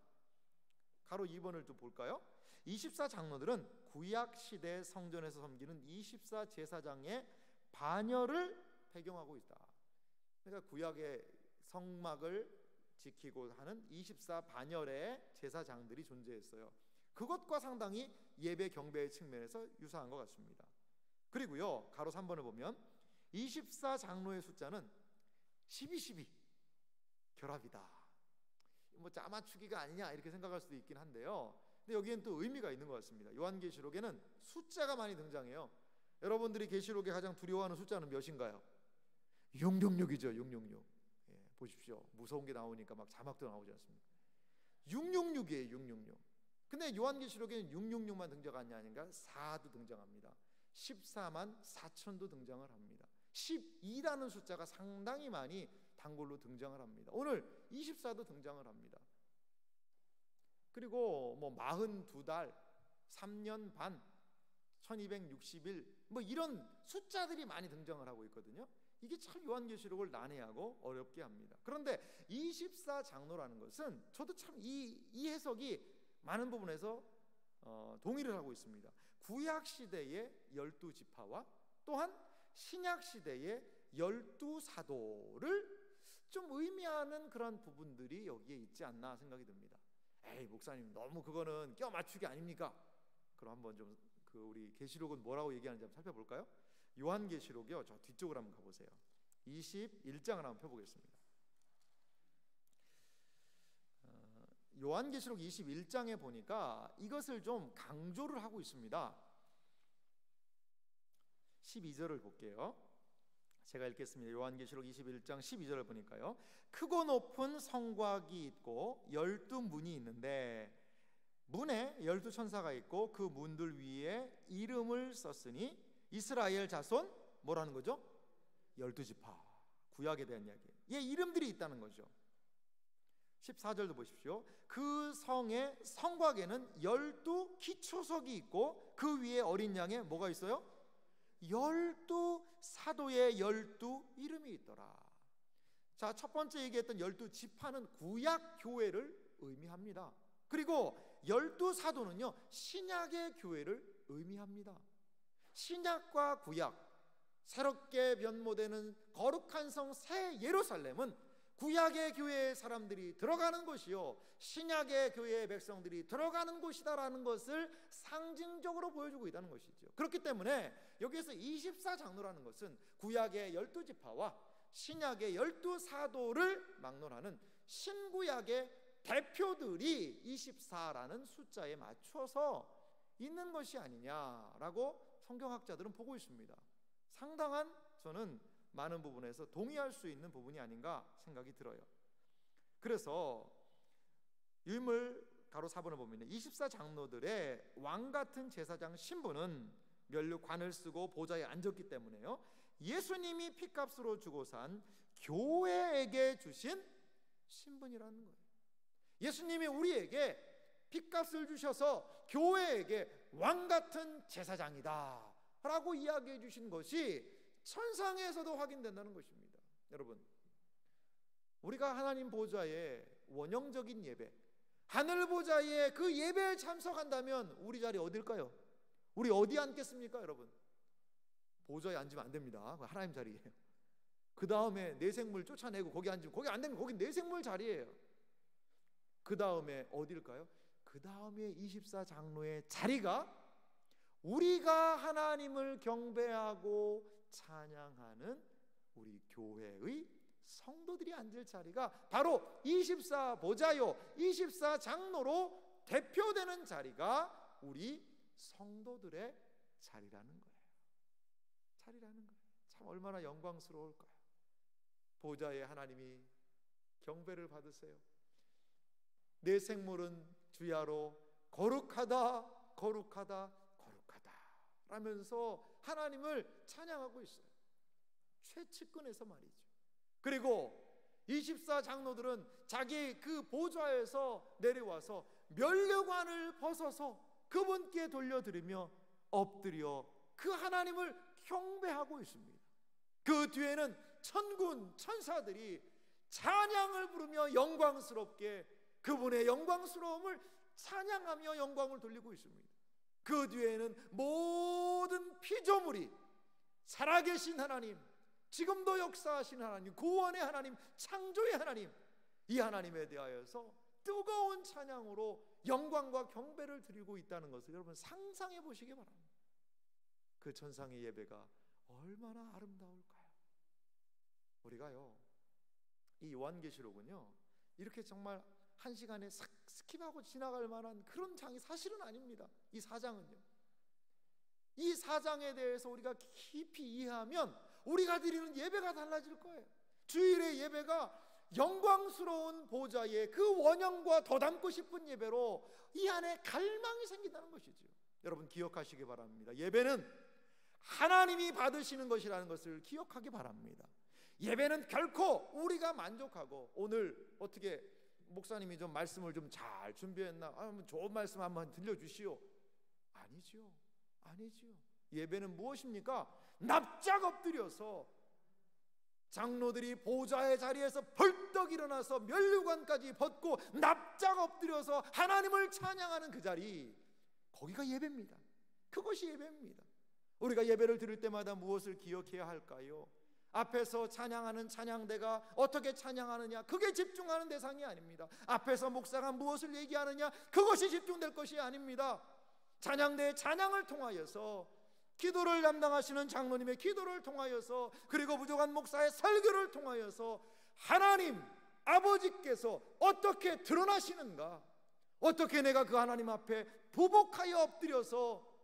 가로 2번을 좀 볼까요? 24장로들은 구약시대 성전에서 섬기는 24제사장의 반열을 배경하고 있다. 그러니까 구약의 성막을 지키고 하는 24반열의 제사장들이 존재했어요. 그것과 상당히 예배 경배의 측면에서 유사한 것 같습니다. 그리고요, 가로 3번을 보면 24장로의 숫자는 12 결합이다. 뭐 짜맞추기가 아니냐 이렇게 생각할 수도 있긴 한데요, 근데 여기엔 또 의미가 있는 것 같습니다. 요한계시록에는 숫자가 많이 등장해요. 여러분들이 계시록에 가장 두려워하는 숫자는 몇인가요? 666이죠. 666. 보십시오. 무서운 게 나오니까 막 자막도 나오지 않습니까? 666이에요. 666. 근데 요한계시록에는 666만 등장하는 게 아닌가? 4도 등장합니다. 14만 4천도 등장을 합니다. 12라는 숫자가 상당히 많이 단골로 등장을 합니다. 오늘 24도 등장을 합니다. 그리고 뭐 42달, 3년 반, 1260일 뭐 이런 숫자들이 많이 등장을 하고 있거든요. 이게 참 요한계시록을 난해하고 어렵게 합니다. 그런데 24장로라는 것은 저도 참 이 해석이 많은 부분에서 동의를 하고 있습니다. 구약시대의 12지파와 또한 신약시대의 12사도를 좀 의미하는 그런 부분들이 여기에 있지 않나 생각이 듭니다. 에이 목사님 너무 그거는 껴 맞추기 아닙니까? 그럼 한번 좀 우리 계시록은 뭐라고 얘기하는지 한번 살펴볼까요? 요한계시록이요, 저 뒤쪽으로 한번 가보세요. 21장을 한번 펴보겠습니다. 요한계시록 21장에 보니까 이것을 좀 강조를 하고 있습니다. 12절을 볼게요. 제가 읽겠습니다. 요한계시록 21장 12절을 보니까요, 크고 높은 성곽이 있고 12문이 있는데 문에 12천사가 있고 그 문들 위에 이름을 썼으니 이스라엘 자손 뭐라는 거죠? 12지파, 구약에 대한 이야기예요. 예, 이름들이 있다는 거죠. 14절도 보십시오. 그 성의 성곽에는 12기초석이 있고 그 위에 어린 양의 뭐가 있어요? 12사도의 12 이름이 있더라. 자, 첫 번째 얘기했던 12지파는 구약 교회를 의미합니다. 그리고 12사도는요, 신약의 교회를 의미합니다. 신약과 구약, 새롭게 변모되는 거룩한 성 새 예루살렘은 구약의 교회의 사람들이 들어가는 곳이요, 신약의 교회의 백성들이 들어가는 곳이다라는 것을 상징적으로 보여주고 있다는 것이죠. 그렇기 때문에 여기에서 24장로라는 것은 구약의 12지파와 신약의 12사도를 막론하는 신구약의 대표들이 24라는 숫자에 맞춰서 있는 것이 아니냐라고 성경학자들은 보고 있습니다. 상당한, 저는 많은 부분에서 동의할 수 있는 부분이 아닌가 생각이 들어요. 그래서 유인물 가로 4번을 보면 24장로들의 왕같은 제사장 신분은 면류관을 쓰고 보좌에 앉았기 때문에요, 예수님이 피값으로 주고 산 교회에게 주신 신분이라는 거예요. 예수님이 우리에게 피값을 주셔서 교회에게 왕같은 제사장이다 라고 이야기해 주신 것이 천상에서도 확인된다는 것입니다. 여러분, 우리가 하나님 보좌의 원형적인 예배, 하늘 보좌의 그 예배에 참석한다면 우리 자리 어딜까요? 우리 어디 앉겠습니까? 여러분, 보좌에 앉으면 안 됩니다. 하나님 자리예요. 그 다음에 내생물 쫓아내고 거기 앉으면, 거기 안 되면 거기 내생물 자리예요. 그 다음에 어딜까요? 그 다음에 24장로의 자리가 우리가 하나님을 경배하고 찬양하는 우리 교회의 성도들이 앉을 자리가 바로 24보좌요 24장로로 대표되는 자리가 우리 성도들의 자리라는 거예요. 자리라는 거예요. 참 얼마나 영광스러울까요? 보좌에 하나님이 경배를 받으세요. 내 생물은 주야로 거룩하다 거룩하다 거룩하다 라면서 하나님을 찬양하고 있어요. 최측근에서 말이죠. 그리고 24장로들은 자기 그 보좌에서 내려와서 면류관을 벗어서 그분께 돌려드리며 엎드려 그 하나님을 경배하고 있습니다. 그 뒤에는 천군 천사들이 찬양을 부르며 영광스럽게 그분의 영광스러움을 찬양하며 영광을 돌리고 있습니다. 그 뒤에는 모든 피조물이 살아계신 하나님, 지금도 역사하신 하나님, 구원의 하나님, 창조의 하나님, 이 하나님에 대하여서 뜨거운 찬양으로 영광과 경배를 드리고 있다는 것을 여러분 상상해 보시기 바랍니다. 그 천상의 예배가 얼마나 아름다울까요? 우리가요, 이 요한계시록은요, 이렇게 정말 한 시간에 싹 스킵하고 지나갈 만한 그런 장이 사실은 아닙니다. 이 4장은요, 이 4장에 대해서 우리가 깊이 이해하면 우리가 드리는 예배가 달라질 거예요. 주일의 예배가 영광스러운 보좌의 그 원형과 더 담고 싶은 예배로 이 안에 갈망이 생긴다는 것이죠. 여러분 기억하시기 바랍니다. 예배는 하나님이 받으시는 것이라는 것을 기억하기 바랍니다. 예배는 결코 우리가 만족하고, 오늘 어떻게 목사님이 좀 말씀을 좀 잘 준비했나, 좋은 말씀 한번 들려주시오, 아니죠. 아니죠. 예배는 무엇입니까? 납작 엎드려서 장로들이 보좌의 자리에서 벌떡 일어나서 면류관까지 벗고 납작 엎드려서 하나님을 찬양하는 그 자리, 거기가 예배입니다. 그것이 예배입니다. 우리가 예배를 드릴 때마다 무엇을 기억해야 할까요? 앞에서 찬양하는 찬양대가 어떻게 찬양하느냐, 그게 집중하는 대상이 아닙니다. 앞에서 목사가 무엇을 얘기하느냐, 그것이 집중될 것이 아닙니다. 찬양대의 찬양을 통하여서, 기도를 담당하시는 장로님의 기도를 통하여서, 그리고 부족한 목사의 설교를 통하여서 하나님 아버지께서 어떻게 드러나시는가, 어떻게 내가 그 하나님 앞에 부복하여 엎드려서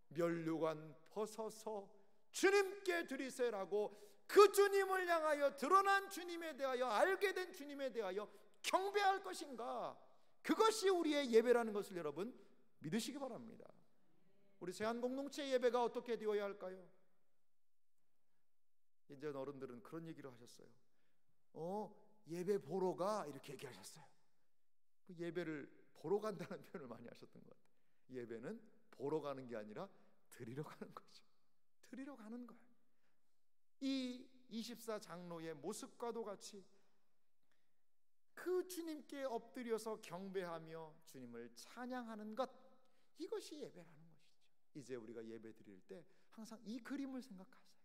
면류관 벗어서 주님께 드리세라고 그 주님을 향하여, 드러난 주님에 대하여, 알게 된 주님에 대하여 경배할 것인가, 그것이 우리의 예배라는 것을 여러분 믿으시기 바랍니다. 우리 세안공동체 예배가 어떻게 되어야 할까요? 이제 어른들은 그런 얘기를 하셨어요. 예배 보러 가, 이렇게 얘기하셨어요. 그 예배를 보러 간다는 표현을 많이 하셨던 것 같아요. 예배는 보러 가는 게 아니라 드리러 가는 거죠. 드리러 가는 거예요. 이 24 장로의 모습과도 같이 그 주님께 엎드려서 경배하며 주님을 찬양하는 것, 이것이 예배라는 것이죠. 이제 우리가 예배 드릴 때 항상 이 그림을 생각하세요.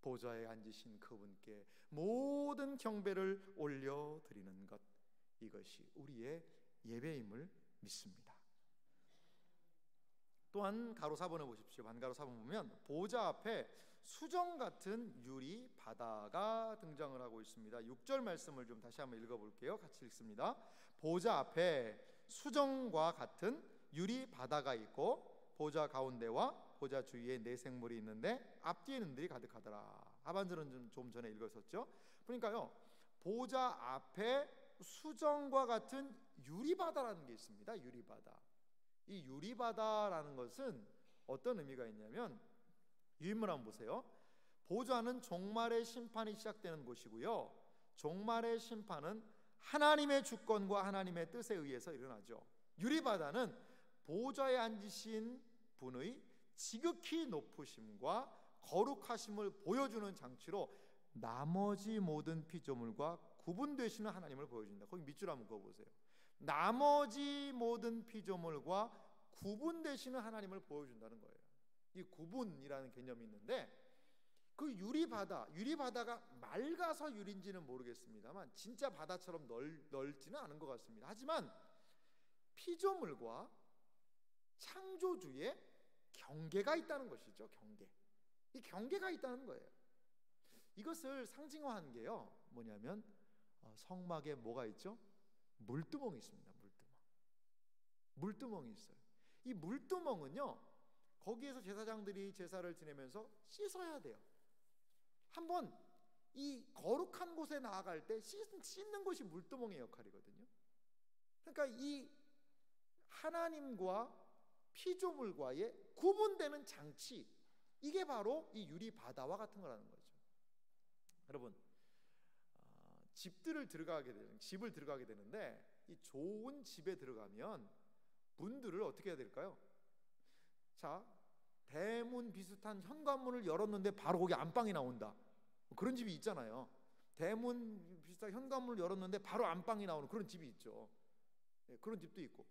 보좌에 앉으신 그분께 모든 경배를 올려드리는 것, 이것이 우리의 예배임을 믿습니다. 또한 가로 4번을 보십시오. 반가로 4번 보면 보좌 앞에 수정 같은 유리 바다가 등장을 하고 있습니다. 6절 말씀을 좀 다시 한번 읽어볼게요. 같이 읽습니다. 보좌 앞에 수정과 같은 유리 바다가 있고 보좌 가운데와 보좌 주위에 네 생물이 있는데 앞뒤에 눈들이 가득하더라. 하반절은 좀 전에 읽었었죠. 그러니까요, 보좌 앞에 수정과 같은 유리바다라는 게 있습니다. 유리바다. 이 유리바다라는 것은 어떤 의미가 있냐면, 유인물 한번 보세요. 보좌는 종말의 심판이 시작되는 곳이고요, 종말의 심판은 하나님의 주권과 하나님의 뜻에 의해서 일어나죠. 유리바다는 보좌에 앉으신 분의 지극히 높으심과 거룩하심을 보여주는 장치로 나머지 모든 피조물과 구분되시는 하나님을 보여준다. 거기 밑줄 한번 그어보세요. 나머지 모든 피조물과 구분되시는 하나님을 보여준다는 거예요. 이 구분이라는 개념이 있는데, 그 유리바다가 맑아서 유리인지는 모르겠습니다만 진짜 바다처럼 넓지는 않은 것 같습니다. 하지만 피조물과 창조주의 경계가 있다는 것이죠. 이 경계가 있다는 거예요. 이것을 상징화한 게요, 뭐냐면 성막에 뭐가 있죠? 물두멍이 있습니다. 물두멍이 있어요. 이 물두멍은요, 거기에서 제사장들이 제사를 지내면서 씻어야 돼요. 한번 이 거룩한 곳에 나아갈 때 씻는 것이 물두멍의 역할이거든요. 그러니까 이 하나님과 피조물과의 구분되는 장치, 이게 바로 이 유리바다와 같은 거라는 거죠. 여러분, 집을 들어가게 되는데, 이 좋은 집에 들어가면 문들을 어떻게 해야 될까요? 자, 대문 비슷한 현관문을 열었는데 바로 거기 안방이 나온다, 그런 집이 있잖아요. 대문 비슷한 현관문을 열었는데 바로 안방이 나오는 그런 집이 있죠. 그런 집도 있고,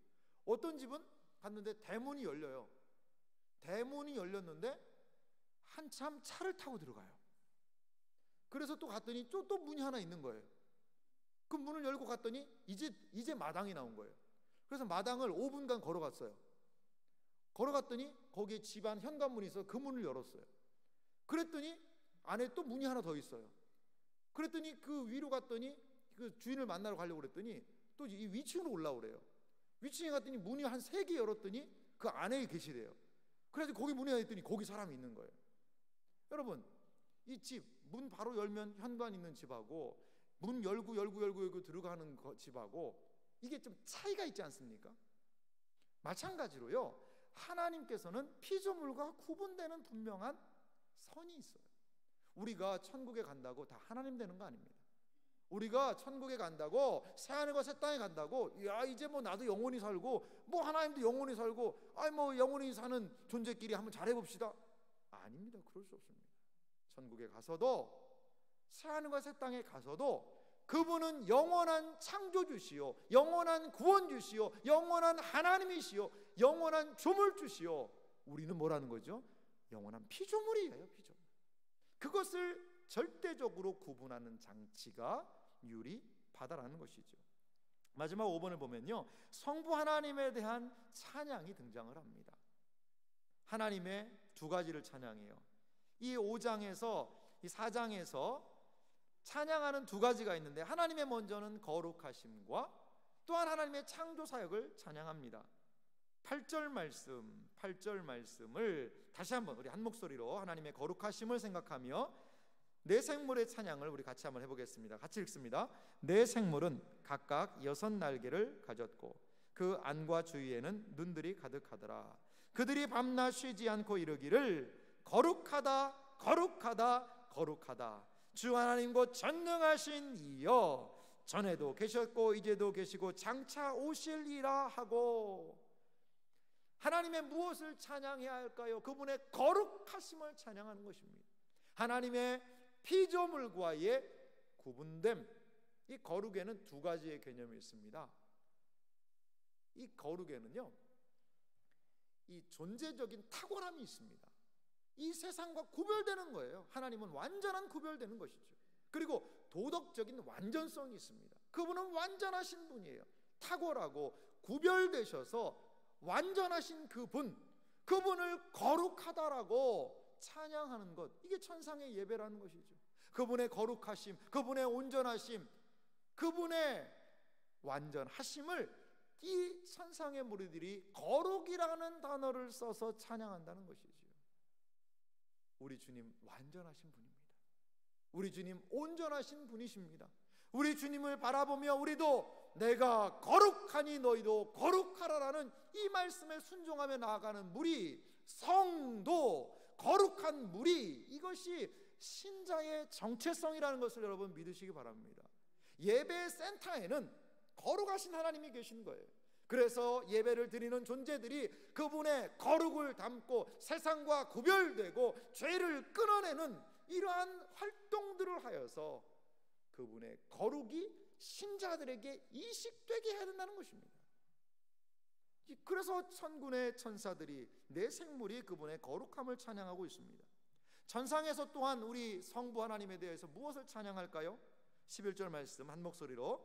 어떤 집은 갔는데 대문이 열려요. 대문이 열렸는데 한참 차를 타고 들어가요. 그래서 또 갔더니 또 문이 하나 있는 거예요. 그 문을 열고 갔더니 이제 마당이 나온 거예요. 그래서 마당을 5분간 걸어갔어요. 걸어갔더니 거기에 집안 현관문이 있어서 그 문을 열었어요. 그랬더니 안에 또 문이 하나 더 있어요. 그랬더니 그 위로 갔더니 그 주인을 만나러 가려고 그랬더니 또 이 위층으로 올라오래요. 위층에 갔더니 문이 한 3개 열었더니 그 안에 계시래요. 그래서 거기 문에 갔더니 거기 사람이 있는 거예요. 여러분, 이 집 문 바로 열면 현관 있는 집하고 문 열고 들어가는 집하고 이게 좀 차이가 있지 않습니까? 마찬가지로요, 하나님께서는 피조물과 구분되는 분명한 선이 있어요. 우리가 천국에 간다고 다 하나님 되는 거 아닙니다. 우리가 천국에 간다고, 새하늘과 새 땅에 간다고, 야 이제 뭐 나도 영원히 살고, 뭐 하나님도 영원히 살고, 뭐 영원히 사는 존재끼리 한번 잘해봅시다. 아닙니다. 그럴 수 없습니다. 천국에 가서도, 새하늘과 새 땅에 가서도 그분은 영원한 창조주시요, 영원한 구원주시요, 영원한 하나님이시요, 영원한 조물주시요. 우리는 뭐라는 거죠? 영원한 피조물이에요. 피조물. 그것을 절대적으로 구분하는 장치가 유리바다라는 것이죠. 마지막 5번을 보면요, 성부 하나님에 대한 찬양이 등장을 합니다. 하나님의 두 가지를 찬양해요. 이 5장에서 이 4장에서 찬양하는 두 가지가 있는데, 하나님의 먼저는 거룩하심과 또한 하나님의 창조 사역을 찬양합니다. 8절 말씀을 다시 한번 우리 한 목소리로 하나님의 거룩하심을 생각하며 네 생물의 찬양을 우리 같이 한번 해보겠습니다. 같이 읽습니다. 네 생물은 각각 6날개를 가졌고 그 안과 주위에는 눈들이 가득하더라. 그들이 밤낮 쉬지 않고 이르기를 거룩하다 거룩하다 거룩하다 주 하나님 곧 전능하신 이여, 전에도 계셨고 이제도 계시고 장차 오실이라 하고. 하나님의 무엇을 찬양해야 할까요? 그분의 거룩하심을 찬양하는 것입니다. 하나님의 피조물과의 구분됨. 이 거룩에는 두 가지의 개념이 있습니다. 이 거룩에는요, 이 존재적인 탁월함이 있습니다. 이 세상과 구별되는 거예요. 하나님은 완전한 구별되는 것이죠. 그리고 도덕적인 완전성이 있습니다. 그분은 완전하신 분이에요. 탁월하고 구별되셔서 완전하신 그분을 거룩하다라고 찬양하는 것, 이게 천상의 예배라는 것이죠. 그분의 거룩하심, 그분의 온전하심, 그분의 완전하심을 이 천상의 무리들이 거룩이라는 단어를 써서 찬양한다는 것이죠. 우리 주님 완전하신 분입니다. 우리 주님 온전하신 분이십니다. 우리 주님을 바라보며 우리도 내가 거룩하니 너희도 거룩하라라는 이 말씀에 순종하며 나아가는 무리, 성도, 거룩한 무리, 이것이 신자의 정체성이라는 것을 여러분 믿으시기 바랍니다. 예배 센터에는 거룩하신 하나님이 계신 거예요. 그래서 예배를 드리는 존재들이 그분의 거룩을 담고 세상과 구별되고 죄를 끊어내는 이러한 활동들을 하여서 그분의 거룩이 신자들에게 이식되게 해야 된다는 것입니다. 그래서 천군의 천사들이, 네 생물이 그분의 거룩함을 찬양하고 있습니다. 천상에서 또한 우리 성부 하나님에 대해서 무엇을 찬양할까요? 11절 말씀 한 목소리로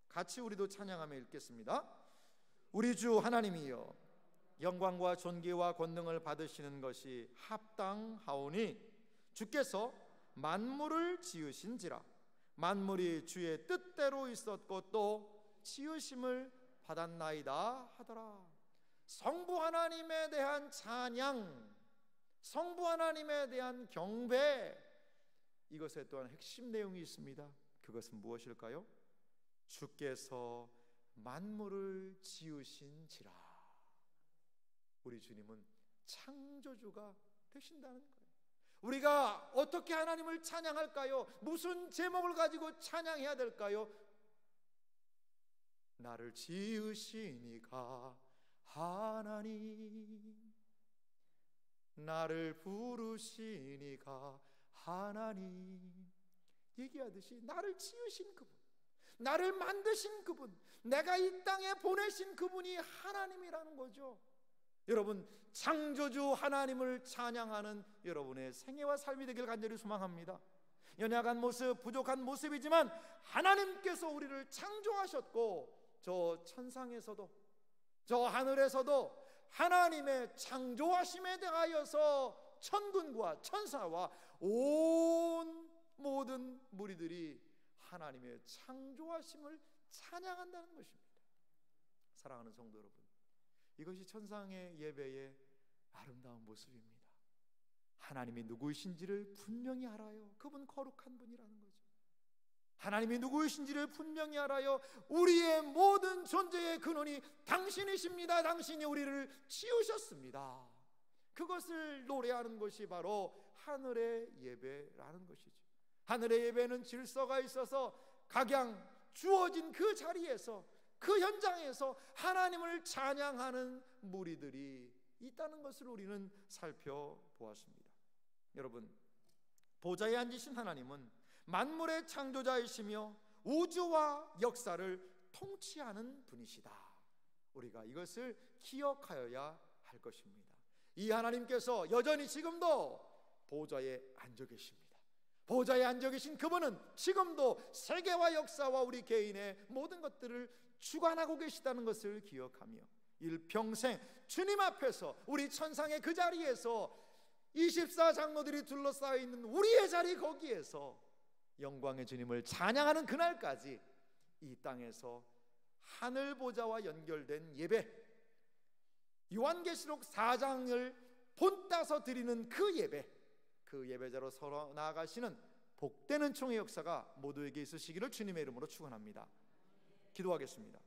같이 우리도 찬양하며 읽겠습니다. 우리 주 하나님이여, 영광과 존귀와 권능을 받으시는 것이 합당하오니 주께서 만물을 지으신지라. 만물이 주의 뜻대로 있었고 또 지으심을 받았나이다 하더라. 성부 하나님에 대한 찬양, 성부 하나님에 대한 경배, 이것에 또한 핵심 내용이 있습니다. 그것은 무엇일까요? 주께서 만물을 지으신지라. 우리 주님은 창조주가 되신다는 거예요. 우리가 어떻게 하나님을 찬양할까요? 무슨 제목을 가지고 찬양해야 될까요? 나를 지으시니가 하나님, 나를 부르시니가 하나님, 얘기하듯이 나를 지으신 그분, 나를 만드신 그분, 내가 이 땅에 보내신 그분이 하나님이라는 거죠. 여러분, 창조주 하나님을 찬양하는 여러분의 생애와 삶이 되길 간절히 소망합니다. 연약한 모습, 부족한 모습이지만 하나님께서 우리를 창조하셨고, 저 천상에서도 저 하늘에서도 하나님의 창조하심에 대하여서 천군과 천사와 온 모든 무리들이 하나님의 창조하심을 찬양한다는 것입니다. 사랑하는 성도 여러분, 이것이 천상의 예배의 아름다운 모습입니다. 하나님이 누구이신지를 분명히 알아요. 그분 거룩한 분이라는 거죠. 하나님이 누구이신지를 분명히 알아요. 우리의 모든 존재의 근원이 당신이십니다. 당신이 우리를 지으셨습니다. 그것을 노래하는 것이 바로 하늘의 예배라는 것이죠. 하늘의 예배는 질서가 있어서 각양 주어진 그 자리에서, 그 현장에서 하나님을 찬양하는 무리들이 있다는 것을 우리는 살펴보았습니다. 여러분, 보좌에 앉으신 하나님은 만물의 창조자이시며 우주와 역사를 통치하는 분이시다. 우리가 이것을 기억하여야 할 것입니다. 이 하나님께서 여전히 지금도 보좌에 앉아 계십니다. 보좌에 앉아 계신 그분은 지금도 세계와 역사와 우리 개인의 모든 것들을 주관하고 계시다는 것을 기억하며 일평생 주님 앞에서 우리 천상의 그 자리에서 24장로들이 둘러싸여 있는 우리의 자리 거기에서 영광의 주님을 찬양하는 그날까지 이 땅에서 하늘 보좌와 연결된 예배, 요한계시록 4장을 본따서 드리는 그 예배, 그 예배자로 서로 나아가시는 복되는 총회 역사가 모두에게 있으시기를 주님의 이름으로 축원합니다. 기도하겠습니다.